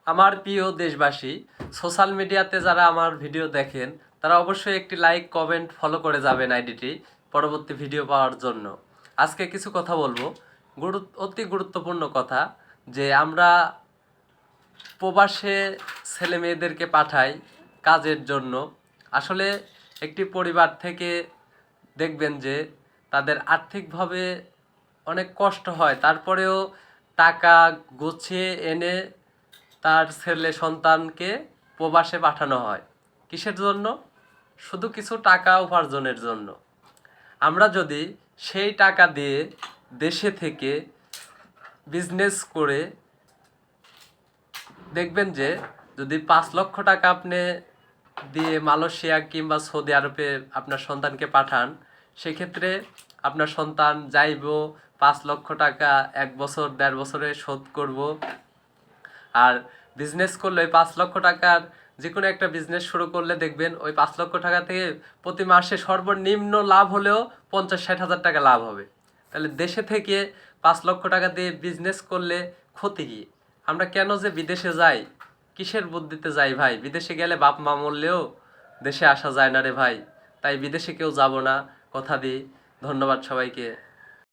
আমার প্রিয় দেশবাসী, সোশ্যাল মিডিয়াতে যারা আমার ভিডিও দেখেন তারা অবশ্যই একটি লাইক, কমেন্ট, ফলো করে যাবেন আইডিটি পরবর্তী ভিডিও পাওয়ার জন্য। আজকে কিছু কথা বলবো, অতি গুরুত্বপূর্ণ কথা, যে আমরা প্রবাসে ছেলে মেয়েদেরকে পাঠাই কাজের জন্য। আসলে একটি পরিবার থেকে দেখবেন যে তাদের আর্থিকভাবে অনেক কষ্ট হয়, তারপরেও টাকা গুছিয়ে এনে তার ছেলে সন্তানকে প্রবাসে পাঠানো হয়। কিসের জন্য? শুধু কিছু টাকা উপার্জনের জন্য। আমরা যদি সেই টাকা দিয়ে দেশে থেকে বিজনেস করে, দেখবেন যে যদি 5 লক্ষ টাকা আপনি দিয়ে মালয়েশিয়া কিংবা সৌদি আরবে আপনার সন্তানকে পাঠান, সেক্ষেত্রে আপনার সন্তান যাইব 5 লক্ষ টাকা 1 বছর 1.5 বছরে শোধ করব। আর বিজনেস করলে ওই 5 লক্ষ টাকার যে কোনো একটা বিজনেস শুরু করলে দেখবেন ওই 5 লক্ষ টাকা থেকে প্রতি মাসে সর্বনিম্ন লাভ হলেও 50-60 হাজার টাকা লাভ হবে। তাহলে দেশে থেকে 5 লক্ষ টাকা দিয়ে বিজনেস করলে ক্ষতি কি? আমরা কেন যে বিদেশে যাই, কিসের বুদ্ধিতে যাই ভাই? বিদেশে গেলে বাপ মা মরলেও দেশে আসা যায় না রে ভাই। তাই বিদেশে কেউ যাব না, কথা দিই। ধন্যবাদ সবাইকে।